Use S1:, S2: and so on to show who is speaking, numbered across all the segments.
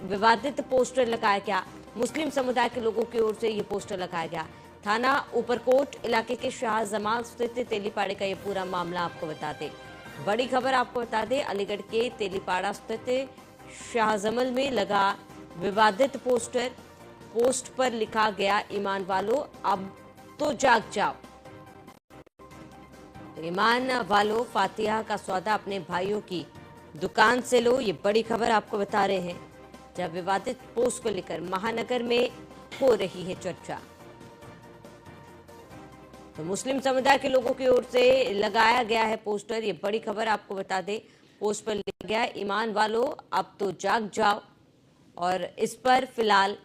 S1: विवादित पोस्टर लगाया गया। मुस्लिम समुदाय के लोगों की ओर से ये पोस्टर लगाया गया। थाना ऊपरकोट इलाके के शाहजमाल स्थित तेलीपाड़े का ये पूरा मामला आपको बता दें। बड़ी खबर आपको बता दें, अलीगढ़ के तेलीपाड़ा स्थित शाहजमल में लगा विवादित पोस्ट पर लिखा गया, ईमान वालों अब तो जाग जाओ। ईमान वालों, फातिहा का सौदा अपने भाइयों की दुकान से लो। ये बड़ी खबर आपको बता रहे हैं, जब विवादित पोस्ट को लेकर महानगर में हो रही है चर्चा। तो मुस्लिम समुदाय के लोगों की ओर से लगाया गया है पोस्टर। ये बड़ी खबर आपको बता दें, पोस्ट पर लिखा गया है, ईमान वालों अब तो जाग जाओ। और इस पर फिलहाल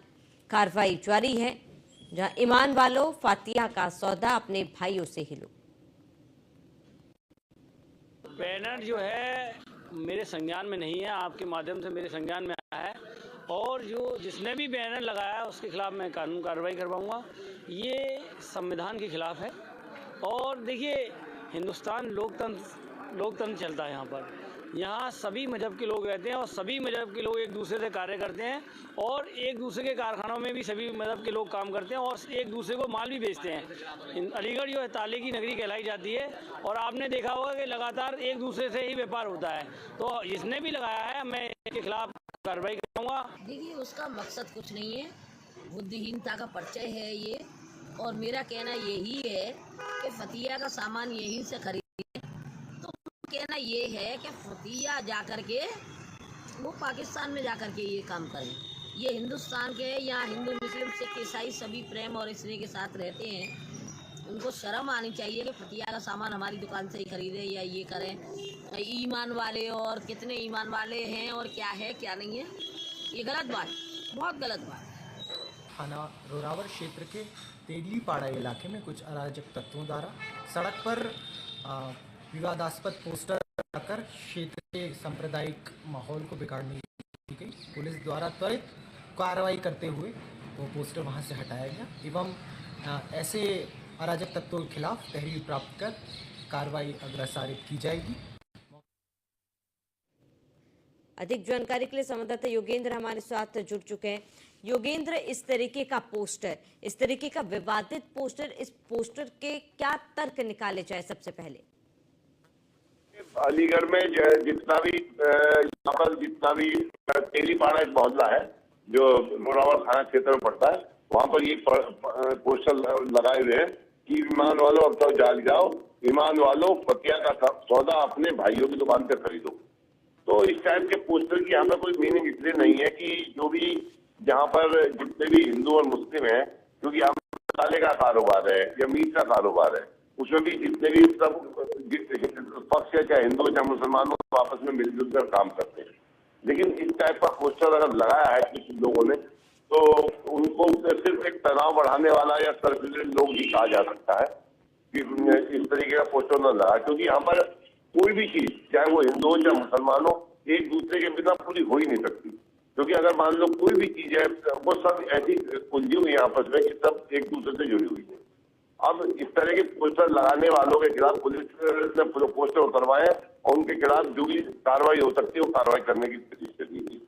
S1: कार्रवाई जारी है, जहां ईमान वालों, फातिहा का सौदा अपने भाइयों से ही लो।
S2: बैनर जो है मेरे संज्ञान में नहीं है, आपके माध्यम से मेरे संज्ञान में आया है, और जिसने भी बैनर लगाया है उसके खिलाफ मैं कानूनी कार्रवाई करवाऊंगा। ये संविधान के खिलाफ है। और देखिए, हिंदुस्तान लोकतंत्र चलता है। यहाँ सभी मजहब के लोग रहते हैं और सभी मजहब के लोग एक दूसरे से कार्य करते हैं, और एक दूसरे के कारखानों में भी सभी मजहब के लोग काम करते हैं और एक दूसरे को माल भी बेचते हैं। अलीगढ़ जो है ताले की नगरी कहलाई जाती है, और आपने देखा होगा कि लगातार एक दूसरे से ही व्यापार होता है। तो जिसने भी लगाया है मैं इसके खिलाफ कार्रवाई करूँगा।
S3: देखिए, उसका मकसद कुछ नहीं है, बुद्धिहीनता का परिचय है ये। और मेरा कहना यही है कि फतिया का सामान यहीं से खरीद, कहना ये है कि फतिया जाकर के वो पाकिस्तान में जाकर के ये काम करें। ये हिंदुस्तान के, यहाँ हिंदू मुस्लिम सिख ईसाई सभी प्रेम और स्नेह के साथ रहते हैं। उनको शर्म आनी चाहिए कि फतिया का सामान हमारी दुकान से ही खरीदें या ये करें। ईमान वाले, और कितने ईमान वाले हैं और क्या है क्या नहीं है, ये गलत बात, बहुत गलत बात।
S4: थाना रोरावर क्षेत्र के तेलीपाड़ा इलाके में कुछ अराजक तत्वों द्वारा सड़क पर विवादास्पद पोस्टर लगाकर क्षेत्र के सांप्रदायिक माहौल को बिगाड़ने की गई। पुलिस द्वारा त्वरित कार्रवाई करते हुए वो पोस्टर वहां से हटाया गया एवं ऐसे अराजक तत्वों के खिलाफ तहरीर प्राप्त कर कार्रवाई अग्रसारित की जाएगी।
S1: अधिक जानकारी के लिए संवाददाता योगेंद्र हमारे साथ जुड़ चुके हैं। योगेंद्र, इस तरीके का पोस्टर, इस तरीके का विवादित पोस्टर, इस पोस्टर के क्या तर्क निकाले जाए? सबसे पहले
S5: अलीगढ़ में जितना भी यहाँ पर जितना भी तेलीपाड़ा एक मोहल्ला है जो रोरावर थाना क्षेत्र में पड़ता है, वहाँ पर ये पोस्टर लगाए हुए हैं कि ईमान वालों अब तो जाग जाओ, ईमान वालों फतिया का सौदा अपने भाइयों की दुकान से खरीदो। तो इस टाइप के पोस्टर की यहाँ पर कोई मीनिंग इसलिए नहीं है कि जो भी जहाँ पर जितने भी हिंदू और मुस्लिम हैं, क्योंकि यहाँ मसाले का कारोबार है या मीट का कारोबार है, उसमें भी जितने भी सब पक्ष है, चाहे हिंदू चाहे मुसलमान, आपस में मिलजुल कर काम करते हैं। लेकिन इस टाइप का पोस्टर अगर लगाया है किसी लोगों ने, तो उनको सिर्फ एक तनाव बढ़ाने वाला या सर्कुलर लोग ही कहा जा सकता है कि इस तरीके का पोस्टर न लगा। क्योंकि यहाँ पर कोई भी चीज, चाहे वो हिंदू हो चाहे मुसलमान हो, एक दूसरे के बिना पूरी हो ही नहीं सकती। क्योंकि अगर मान लो कोई भी चीज है, वो सब ऐसी उलझी हुई है आपस में कि सब एक दूसरे से जुड़ी हुई है। अब इस तरह के पोस्टर लगाने वालों के खिलाफ पुलिस ने पोस्टर उतरवाए और उनके खिलाफ जो भी कार्रवाई हो सकती है वो कार्रवाई करने की कोशिश की गई।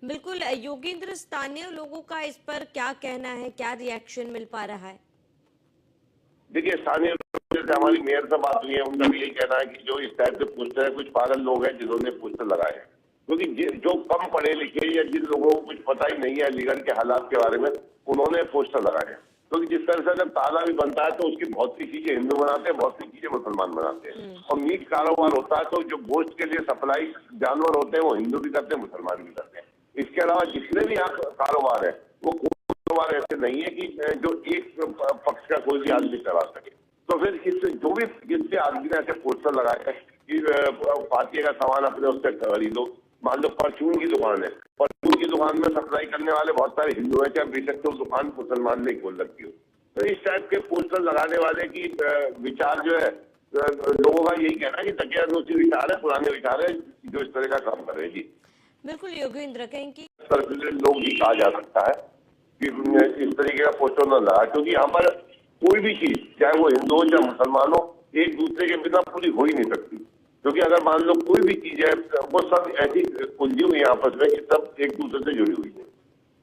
S1: बिल्कुल योगेंद्र, स्थानीय लोगों का इस पर क्या कहना है, क्या रिएक्शन मिल पा रहा है?
S5: देखिए, स्थानीय जैसे हमारी मेयर से बात हुई है, उनका भी यही कहना है कि जो इस टाइप के पोस्टर है, कुछ पागल लोग हैं जिन्होंने पोस्टर लगाए हैं। क्योंकि जो कम पढ़े लिखे या जिन लोगों को कुछ पता ही नहीं है अलीगढ़ के हालात के बारे में, उन्होंने पोस्टर लगाए हैं। क्योंकि जिस तरह से अगर ताला भी बनता है तो उसकी बहुत सी चीजें हिंदू बनाते हैं, बहुत सी चीजें मुसलमान बनाते हैं। और मीट कारोबार होता है तो जो गोश्त के लिए सप्लाई जानवर होते हैं वो हिंदू भी करते हैं, मुसलमान भी करते हैं। इसके अलावा जितने भी यहाँ कारोबार है वो कारोबार ऐसे नहीं है कि जो एक पक्ष का कोई भी आदमी करा सके। तो फिर जो भी जिससे आदमी ने ऐसे पोस्टर लगाए कि फातिया का सामान अपने उससे खरीदो, मान लो परचून की दुकान है, परचून की दुकान में सप्लाई करने वाले बहुत सारे हिंदू हैं, चाहे बेशक तो दुकान मुसलमान ने खोल रखी हो। तो इस टाइप के पोस्टर लगाने वाले की विचार जो है, लोगों का यही कहना है कि तकियानुसी विचार है, पुराने विचार है जो इस तरह का काम कर रहे हैं। जी
S1: बिल्कुल योगेंद्र, कहें कि
S5: सर्कुलर लोग ही कहा जा सकता है कि इस तरीके का पोस्टर न लगा। क्योंकि यहाँ पर कोई भी चीज, चाहे वो हिंदू हो चाहे मुसलमान हो, एक दूसरे के बिना पूरी हो ही नहीं सकती। क्योंकि अगर मान लो कोई भी चीज है वो सब ऐसी उलझी हुई है आपस में कि सब एक दूसरे से जुड़ी हुई है।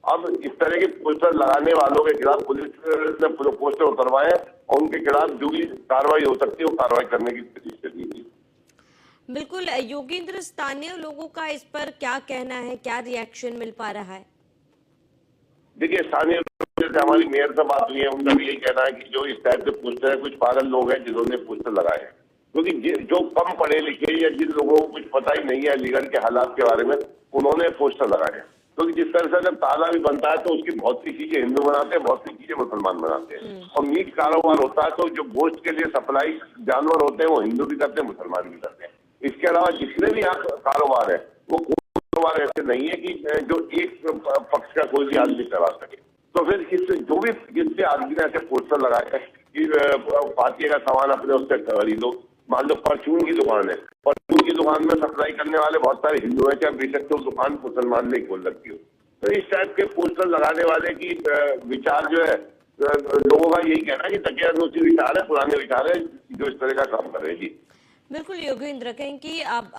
S5: अब इस तरह के पोस्टर लगाने वालों के खिलाफ पुलिस ने पोस्टर उतरवाए और उनके खिलाफ जो भी कार्रवाई हो सकती है वो कार्रवाई करने की कोशिश करनी है।
S1: बिल्कुल योगेंद्र, स्थानीय लोगों का इस पर क्या कहना है, क्या रिएक्शन मिल पा रहा है?
S5: देखिए, स्थानीय लोग से हमारी मेयर से बात हुई है, उनका भी यही कहना है कि जो इस टाइप के पोस्टर है कुछ पागल लोग हैं जिन्होंने पोस्टर लगाए हैं, क्योंकि जो कम पढ़े लिखे या जिन लोगों को कुछ पता ही नहीं है लीगल के हालात के बारे में, उन्होंने पोस्टर लगाए हैं। क्योंकि जिस तरह से अगर ताला भी बनता है तो उसकी बहुत सी चीजें हिंदू बनाते हैं, बहुत सी चीजें मुसलमान बनाते हैं। और मीट कारोबार होता है तो जो गोश्त के लिए सप्लाई जानवर होते हैं वो हिंदू भी करते हैं, मुसलमान भी करते हैं। इसके अलावा जितने भी यहाँ कारोबार है वो कारोबार ऐसे नहीं है कि जो एक पक्ष का कोई भी आदमी करा सके। तो फिर जो भी जिससे आदमी ने ऐसे पोस्टर लगाए हैं कि फातिया का सामान अपने उससे खरीदो, मान लो परचून की दुकान है, परचून की दुकान में सप्लाई करने वाले बहुत सारे हिंदू हैं, चाहे बेशक तो दुकान मुसलमान ने खोल रखी हो। तो इस टाइप के पोस्टर लगाने वाले की विचार जो है, लोगों का यही कहना है कि तकियानुसी विचार है, पुराने विचार है जो इस तरह का काम कर रहे हैं। जी
S1: बिल्कुल योगेंद्र, कहें कि आप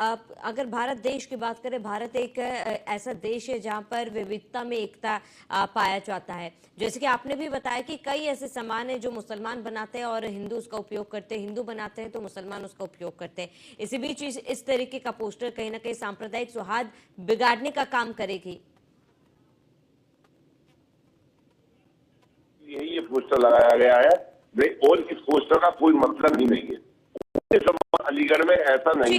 S1: अगर भारत देश की बात करें, भारत एक ऐसा देश है जहां पर विविधता में एकता पाया जाता है। जैसे कि आपने भी बताया कि कई ऐसे सामान हैं जो मुसलमान बनाते हैं और हिंदू उसका उपयोग करते हैं, हिंदू बनाते हैं तो मुसलमान उसका उपयोग करते हैं। इसी बीच इस तरीके का पोस्टर कहीं ना कहीं सांप्रदायिक सौहार्द बिगाड़ने का काम करेगी।
S5: यही ये पोस्टर लगाया गया है और इस पोस्टर का कोई मतलब ही नहीं है। अलीगढ़ में ऐसा नहीं